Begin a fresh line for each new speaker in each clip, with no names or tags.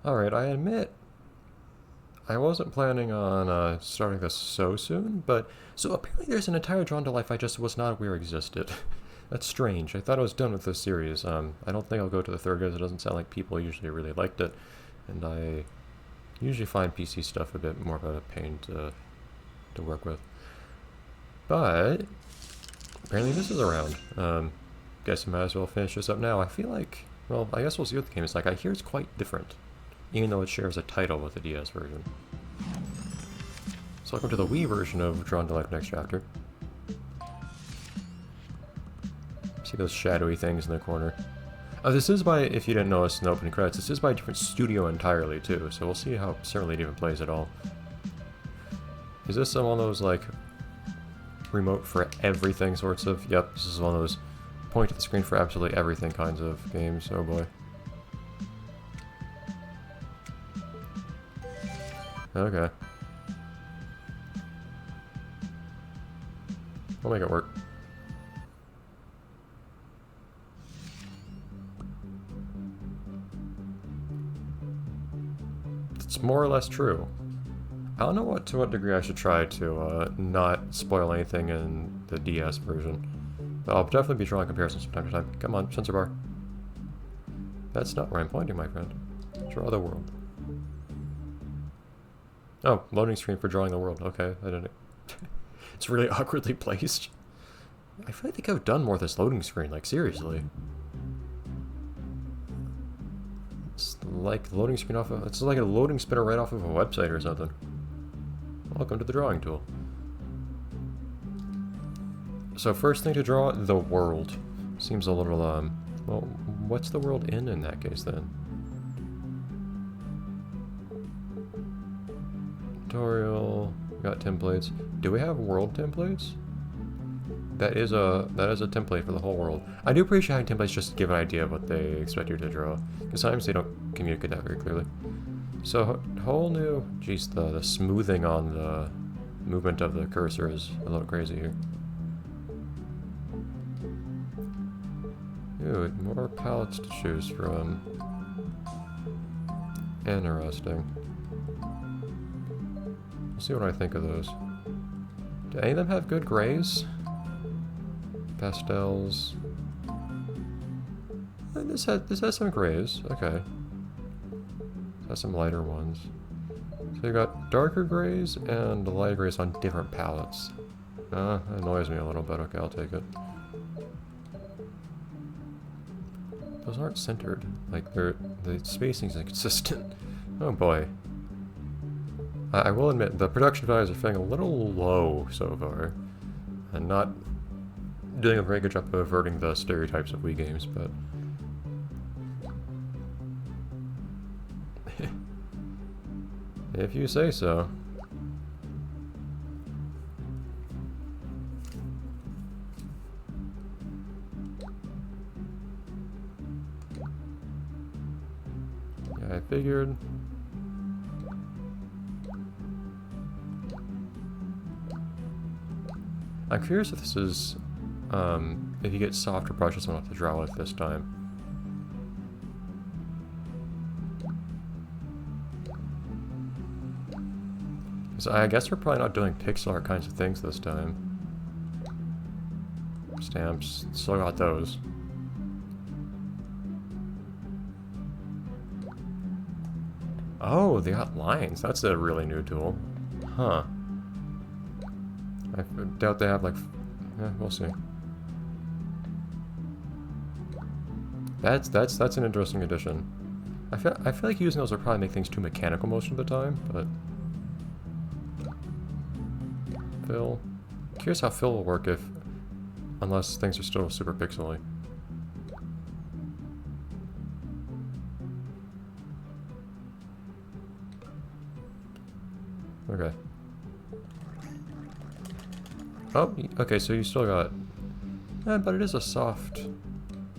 Alright, I admit, I wasn't planning on starting this so soon, but so apparently there's an entire Drawn to Life I just was not aware existed. That's strange. I thought I was done with this series. I don't think I'll go to the third because it doesn't sound like people usually really liked it, and I usually find PC stuff a bit more of a pain to work with. But apparently this is around. Guess I might as well finish this up now. I feel like, well, I guess we'll see what the game is like. I hear it's quite different, even though it shares a title with the DS version. So welcome to the Wii version of Drawn to Life Next Chapter. See those shadowy things in the corner. This is by, if you didn't notice in the opening credits, this is by a different studio entirely too, so we'll see how certainly it even plays at all. Is this one of those, like, remote for everything sorts of? Yep, this is one of those point at the screen for absolutely everything kinds of games. Oh boy. Okay. We'll make it work. It's more or less true. I don't know to what degree I should try to not spoil anything in the DS version. But I'll definitely be drawing comparisons from time to time. Come on, sensor bar. That's not where I'm pointing, my friend. Draw the world. Oh, loading screen for drawing the world. Okay, I didn't... It's really awkwardly placed. I feel like I've done more with this loading screen, like seriously. It's like loading screen off of... It's like a loading spinner right off of a website or something. Welcome to the drawing tool. So first thing to draw, the world. Seems a little, well, what's the world in that case then? Tutorial, got templates. Do we have world templates? That is a template for the whole world. I do appreciate having templates just to give an idea of what they expect you to draw, because sometimes they don't communicate that very clearly. So whole new, geez, the smoothing on the movement of the cursor is a little crazy here. Ooh, more palettes to choose from. Interesting. We'll see what I think of those. Do any of them have good grays? Pastels. This has some grays. Okay. This has some lighter ones. So you got darker grays and lighter grays on different palettes. That annoys me a little bit. Okay, I'll take it. Those aren't centered. Like, the spacing's inconsistent. Oh boy. I will admit, the production values are feeling a little low so far. And not doing a very good job of averting the stereotypes of Wii games, but... if you say so. Yeah, I figured. I'm curious if this is, if you get softer brushes, I'm gonna have to draw with this time. So I guess we're probably not doing pixel art kinds of things this time. Stamps, still got those. Oh, they got lines. That's a really new tool. Huh. I doubt they have, like... yeah, we'll see. That's an interesting addition. I feel like using those would probably make things too mechanical most of the time, but... Fill. Curious how fill will work if... unless things are still super pixely. Okay. Oh, okay, so you still got... but it is a soft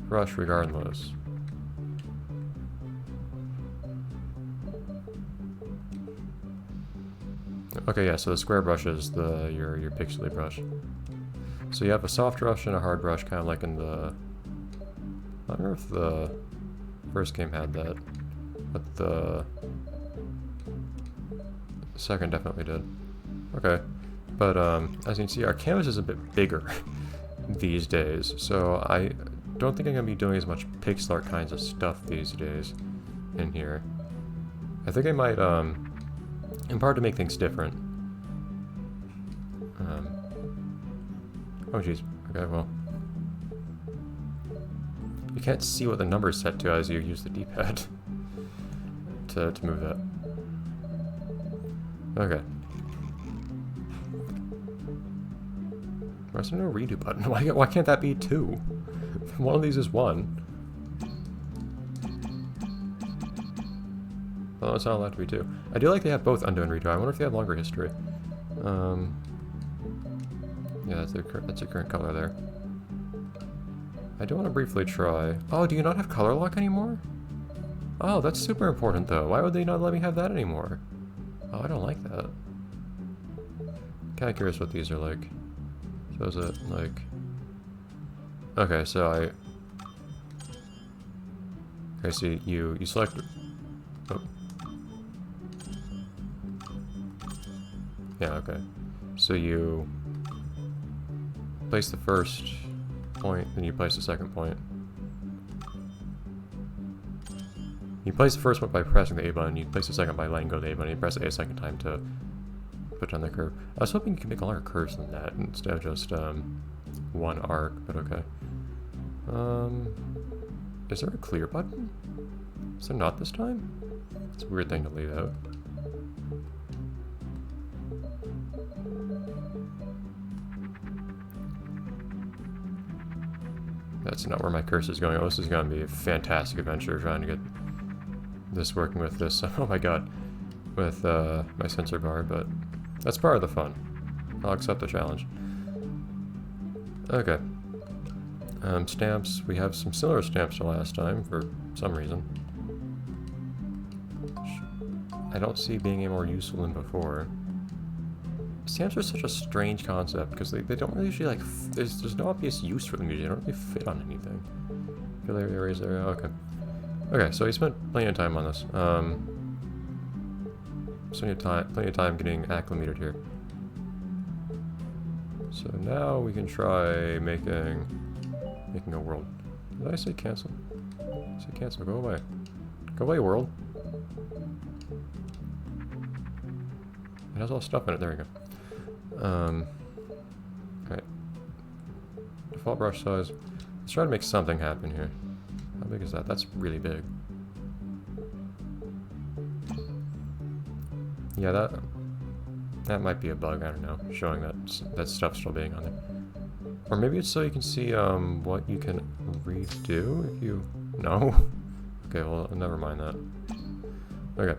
brush regardless. Okay, yeah, so the square brush is your pixely brush. So you have a soft brush and a hard brush, kind of like in the... I wonder if the first game had that. But the second definitely did. Okay. But as you can see, our canvas is a bit bigger these days, so I don't think I'm going to be doing as much pixel art kinds of stuff these days in here. I think I might, in part to make things different. Oh jeez, okay, well. You can't see what the number is set to as you use the D-pad to move that. Okay. Where's there no redo button? Why can't that be 2? One of these is 1. Well, it's not allowed to be 2. I do like they have both undo and redo. I wonder if they have longer history. Yeah, that's your current color there. I do want to briefly try. Oh, do you not have color lock anymore? Oh, that's super important though. Why would they not let me have that anymore? Oh, I don't like that. Kinda curious what these are like. So is it like... Okay, so okay, so you select... Oh. Yeah, okay. So you place the first point, then you place the second point. You place the first one by pressing the A button, you place the second by letting go of the A button, you press A a second time to put down the curve. I was hoping you could make longer curves than that instead of just one arc, but okay. Is there a clear button? Is there not this time? It's a weird thing to leave out. That's not where my cursor is going. Oh, this is going to be a fantastic adventure trying to get this working with this. Oh my god. With my sensor bar, but that's part of the fun. I'll accept the challenge. Okay. Stamps. We have some similar stamps to last time for some reason. I don't see being any more useful than before. Stamps are such a strange concept because they don't really usually like. There's no obvious use for them usually. They don't really fit on anything. Fill areas there. Okay. Okay, so we spent plenty of time on this. Plenty of time getting acclimated here. So now we can try making a world. Did I say cancel? I said cancel. Go away. Go away, world. It has all stuff in it. There we go. Alright. Default brush size. Let's try to make something happen here. How big is that? That's really big. Yeah, that might be a bug, I don't know, showing that stuff's still being on there. Or maybe it's so you can see what you can redo if you... No? Okay, well, never mind that. Okay.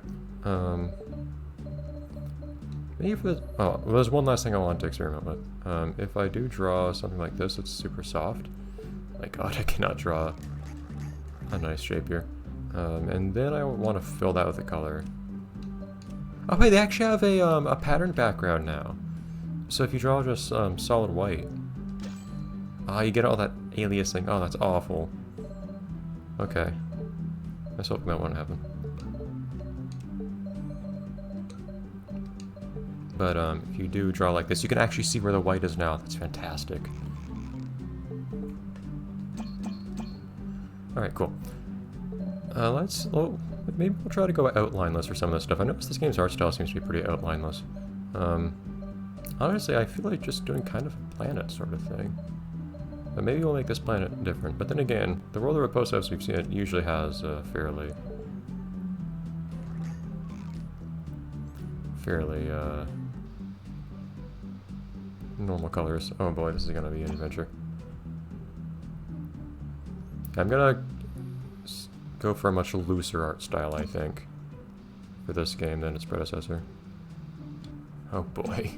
Maybe for the... Oh, well, there's one last thing I want to experiment with. If I do draw something like this, it's super soft. My god, I cannot draw a nice shape here. And then I want to fill that with a color. Oh wait, they actually have a patterned background now. So if you draw just solid white, you get all that aliasing. Oh, that's awful. Okay. Let's hope that won't happen. But if you do draw like this, you can actually see where the white is now. That's fantastic. Alright, cool. Maybe we'll try to go outlineless for some of this stuff. I noticed this game's art style seems to be pretty outlineless. Honestly, I feel like just doing kind of a planet sort of thing. But maybe we'll make this planet different. But then again, the world of Repose, as we've seen, it usually has fairly normal colors. Oh boy, this is gonna be an adventure. I'm gonna go for a much looser art style, I think, for this game than its predecessor. Oh boy.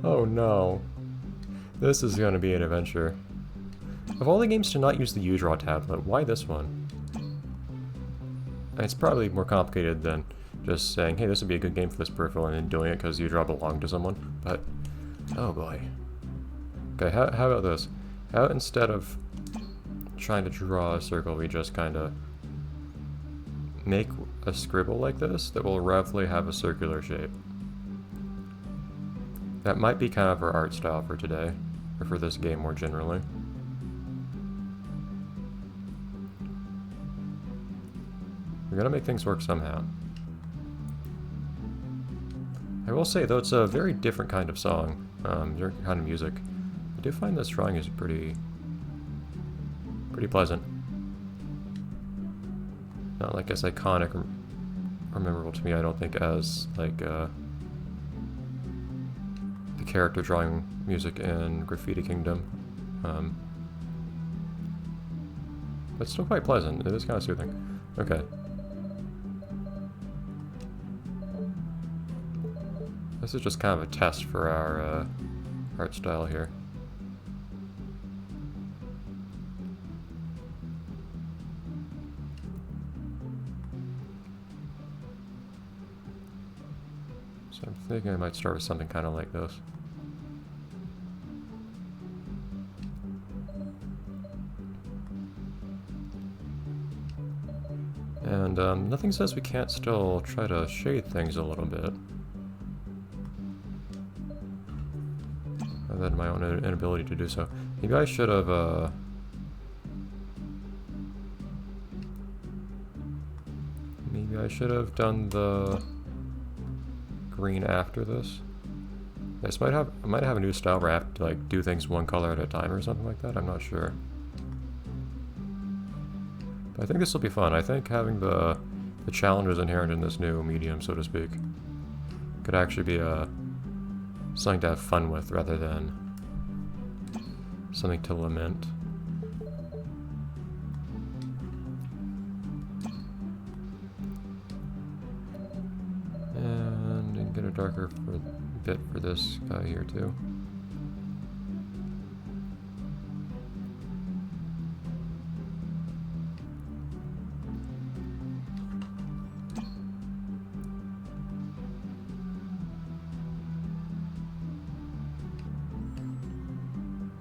Oh no. This is gonna be an adventure. Of all the games to not use the U-Draw tablet, why this one? It's probably more complicated than just saying, hey, this would be a good game for this peripheral, and then doing it because U-Draw belonged to someone, but... oh boy. Okay, how about this? How about instead of trying to draw a circle, we just kind of make a scribble like this that will roughly have a circular shape. That might be kind of our art style for today, or for this game more generally. We're gonna make things work somehow. I will say, though, it's a very different kind of song, different kind of music. I do find this drawing is pretty pleasant. Not like as iconic or memorable to me, I don't think, as like the character drawing music in Graffiti Kingdom. But still quite pleasant. It is kind of soothing. Okay. This is just kind of a test for our art style here. So I'm thinking I might start with something kind of like this. And nothing says we can't still try to shade things a little bit. Other than my own inability to do so. Maybe I should have, maybe I should have done the green after this. This might have, I might have a new style where I have to like do things one color at a time or something like that. I'm not sure. But I think this will be fun. I think having the challenges inherent in this new medium, so to speak, could actually be something to have fun with rather than something to lament. And get a darker bit for this guy here too.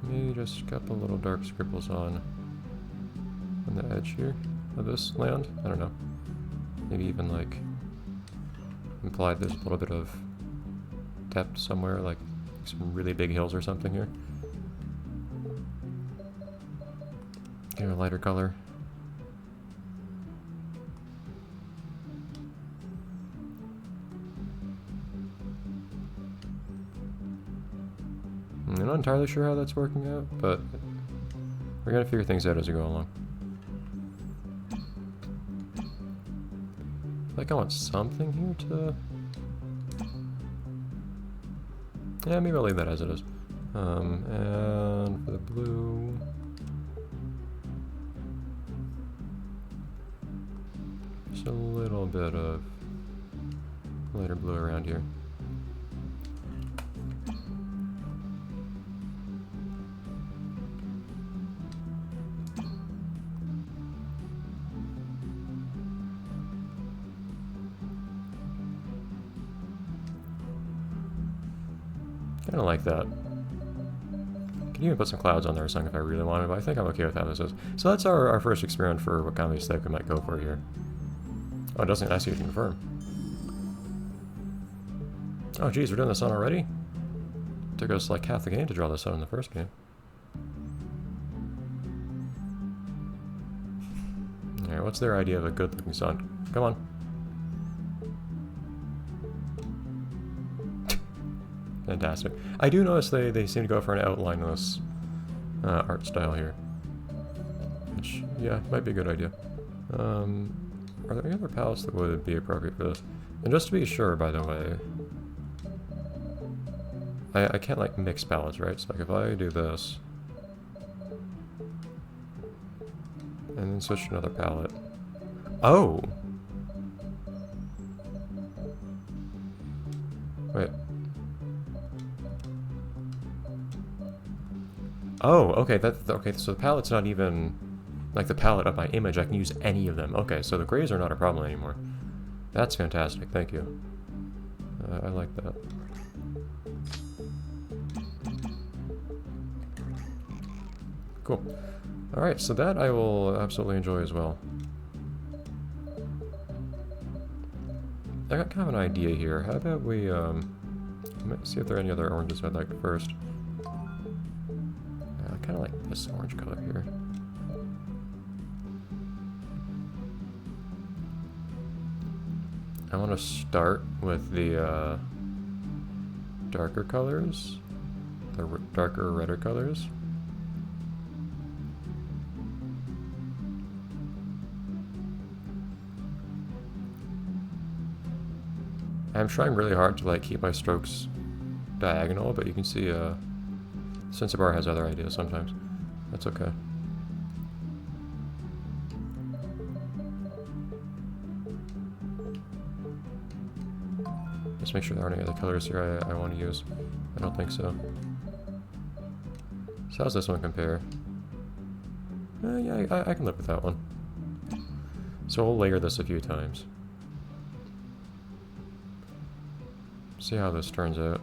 Maybe just a couple little dark scribbles on the edge here of this land. I don't know. Maybe even like implied there's a little bit of depth somewhere, like some really big hills or something here. Get a lighter color. I'm not entirely sure how that's working out, but we're gonna figure things out as we go along. Like I want something here to... Yeah, maybe I'll leave that as it is. And for the blue... Just a little bit of lighter blue around here. Kind of like that. Can even put some clouds on there or something if I really wanted, but I think I'm okay with how this is. So that's our first experiment for what kind of aesthetic we might go for here. Oh, it doesn't ask you to confirm. Oh geez, we're doing the sun already? Took us like half the game to draw the sun in the first game. Alright, what's their idea of a good looking sun? Come on. Fantastic. I do notice they seem to go for an outlineless art style here. Which, yeah, might be a good idea. Are there any other palettes that would be appropriate for this? And just to be sure, by the way, I can't like mix palettes, right? So like if I do this, and then switch to another palette. Oh! Wait. Oh, okay, okay, so the palette's not even like the palette of my image. I can use any of them. Okay, so the grays are not a problem anymore. That's fantastic, thank you. I like that. Cool. Alright, so that I will absolutely enjoy as well. I got kind of an idea here. How about we, let's see if there are any other oranges I'd like first. I kind of like this orange color here. I want to start with the darker colors, the darker, redder colors. I'm trying really hard to like keep my strokes diagonal, but you can see Sensor Bar has other ideas sometimes. That's okay. Just make sure there aren't any other colors here I want to use. I don't think so. So how's this one compare? Yeah, I can live with that one. So we'll layer this a few times. See how this turns out.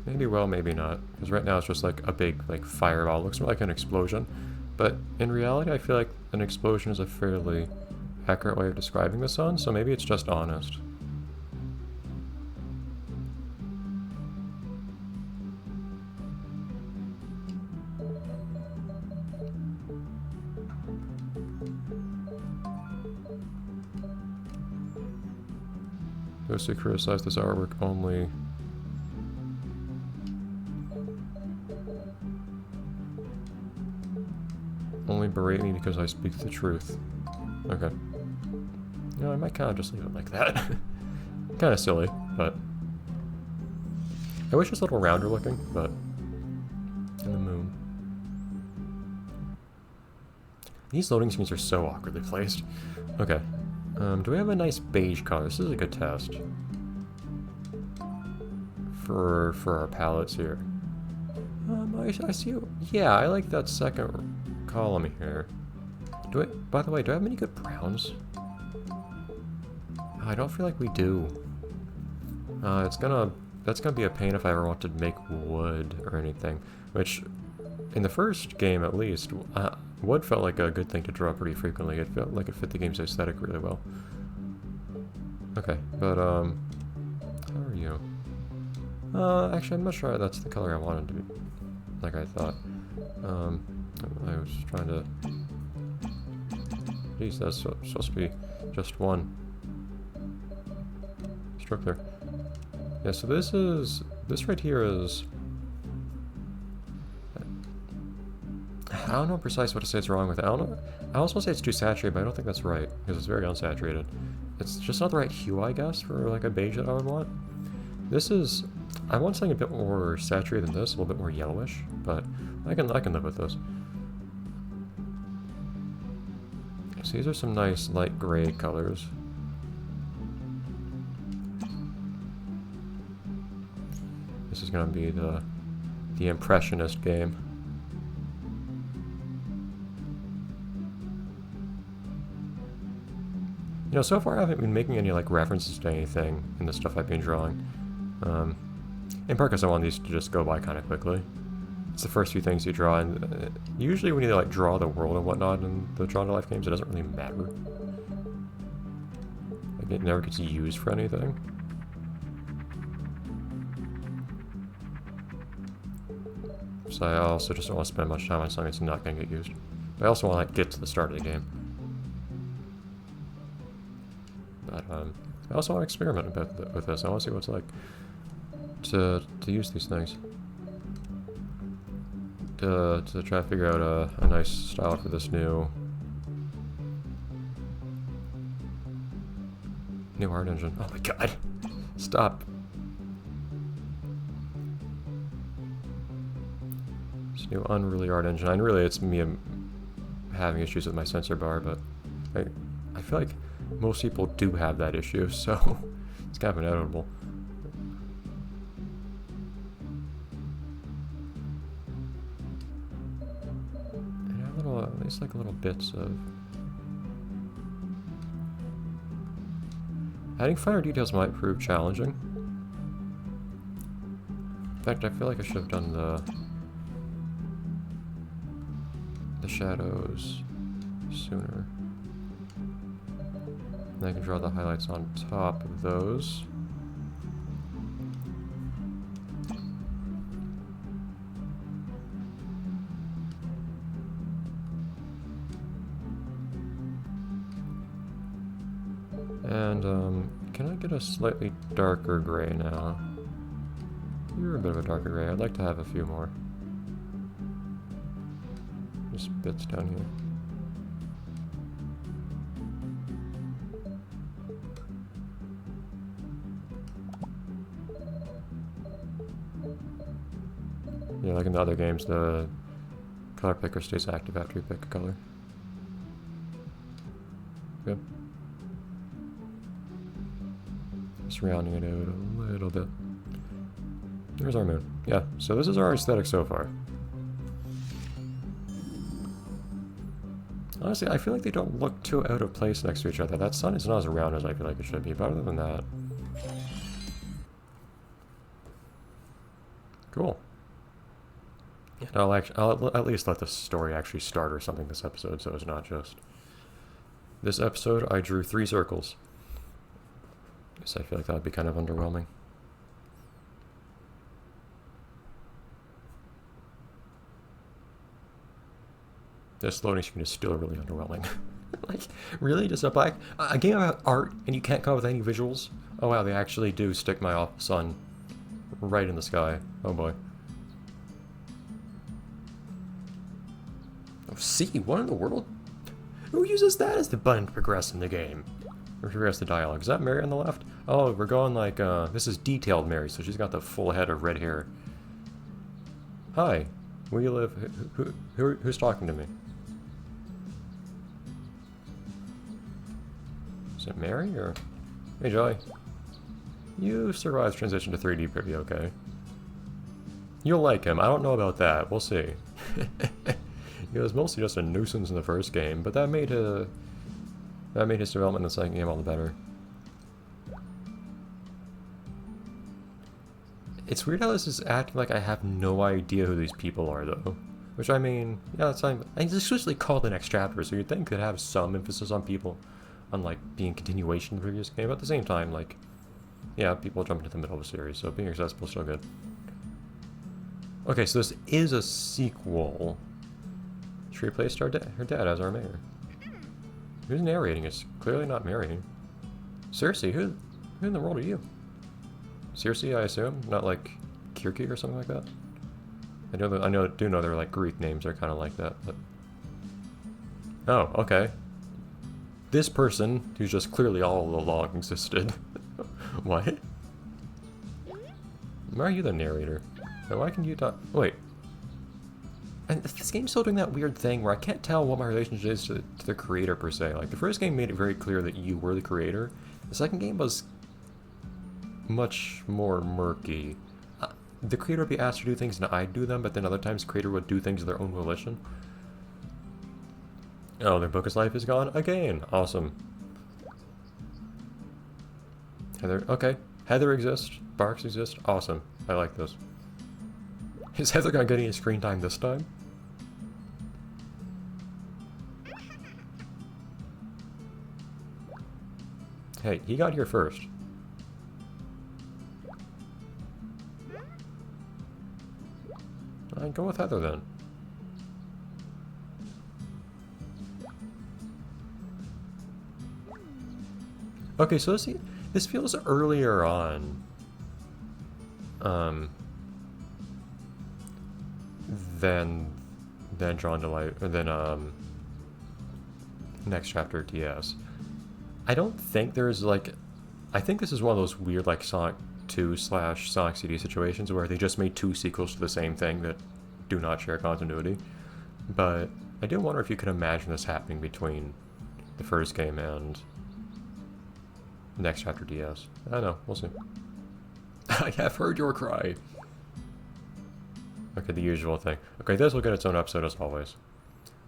Maybe well, maybe not. Because right now it's just like a big like fireball. It looks more like an explosion. But in reality, I feel like an explosion is a fairly accurate way of describing the sun, so maybe it's just honest. Those who criticize this artwork only berate me because I speak the truth. Okay. You know, I might kind of just leave it like that. Kind of silly, but... I wish it was a little rounder looking, but... In the moon. These loading screens are so awkwardly placed. Okay. Do we have a nice beige color? This is a good test. For our palettes here. I see... Yeah, I like that second column here. By the way, do I have any good browns? I don't feel like we do. That's gonna be a pain if I ever want to make wood or anything. Which, in the first game at least, wood felt like a good thing to draw pretty frequently. It felt like it fit the game's aesthetic really well. Okay, but how are you? Actually, I'm not sure that's the color I wanted to be. Like I thought. I was trying to... Jeez, that's supposed to be just one stroke there. Yeah, so this right here is... I don't know precisely what to say it's wrong with it. I also want to say it's too saturated, but I don't think that's right, because it's very unsaturated. It's just not the right hue, I guess, for like a beige that I would want. This is... I want something a bit more saturated than this, a little bit more yellowish, but I can live with this. So these are some nice light gray colors. This is going to be the impressionist game. You know, so far I haven't been making any like references to anything in the stuff I've been drawing. In part because I want these to just go by kind of quickly. It's the first few things you draw, and usually when you like draw the world and whatnot in the Drawn to Life games, it doesn't really matter. Like, it never gets used for anything. So I also just don't want to spend much time on something that's not going to get used. But I also want to like get to the start of the game. But I also want to experiment a bit with this. I want to see what it's like to use these things. To try to figure out a nice style for this new art engine. Oh my god! Stop! This new Unruly art engine. And really, it's me having issues with my sensor bar, but I feel like most people do have that issue. So It's kind of inevitable. And a little, at least like little bits of... Adding finer details might prove challenging. In fact, I feel like I should have done the shadows sooner. And I can draw the highlights on top of those. And, can I get a slightly darker gray now? You're a bit of a darker gray. I'd like to have a few more. Just bits down here. Yeah, like in the other games, the color picker stays active after you pick a color. Good. Just rounding it out a little bit. There's our moon. Yeah, so this is our aesthetic so far. Honestly, I feel like they don't look too out of place next to each other. That sun is not as round as I feel like it should be, but other than that... Cool. And I'll at least let the story actually start or something this episode, so it's not just... This episode, I drew 3 circles. Guess I feel like that would be kind of underwhelming. This loading screen is still really underwhelming. Like, really? Just a game about art and you can't come up with any visuals? Oh wow, they actually do stick my sun right in the sky. Oh boy. Oh, C, what in the world? Who uses that as the button to progress in the game? Or progress the dialogue? Is that Mary on the left? Oh, we're going like, this is detailed Mary, so she's got the full head of red hair. Hi, where you live? Who's talking to me? Is it Mary or... Hey Joy. You survived transition to 3D pretty okay. You'll like him. I don't know about that. We'll see. He was mostly just a nuisance in the first game, but that made his development in the second game all the better. It's weird how this is acting like I have no idea who these people are, though. Which, I mean, yeah, it's explicitly called the next chapter, so you'd think it could have some emphasis on people, on, like, being continuation of the previous game, but at the same time, like, yeah, people jump into the middle of a series, so being accessible is still good. Okay, so this is a sequel. She replaced her dad as our mayor. Who's narrating? It's clearly not Mary. Cersei, who in the world are you? Cersei, I assume? Not like Kirki or something like that? I do know their like Greek names are kind of like that, but... Oh, okay. This person, who's just clearly all along existed. What? Why are you the narrator? Why can you talk? Wait. And this game's still doing that weird thing where I can't tell what my relationship is to the creator per se. Like, the first game made it very clear that you were the creator. The second game was much more murky. The creator would be asked to do things and I'd do them, but then other times the creator would do things of their own volition. Oh, their book of life is gone again. Awesome. Heather, okay. Heather exists. Barks exist. Awesome. I like this. Is Heather gonna get any screen time this time? Hey, he got here first. I'd go with Heather then. Okay, so this feels earlier on. Than Drawn to Life, or than next chapter TS. I don't think there's like, I think this is one of those weird like Sonic 2 / Sonic CD situations where they just made 2 sequels to the same thing that do not share continuity. But I do wonder if you could imagine this happening between the first game and Next chapter DS. I know, we'll see. I have heard your cry. Okay, the usual thing. Okay, this will get its own episode as always.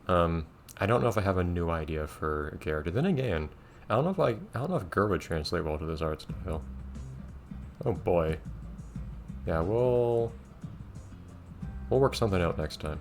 I don't know if I have a new idea for a character. Then again, I don't know if Gur would translate well to this art style. Oh boy. Yeah, we'll work something out next time.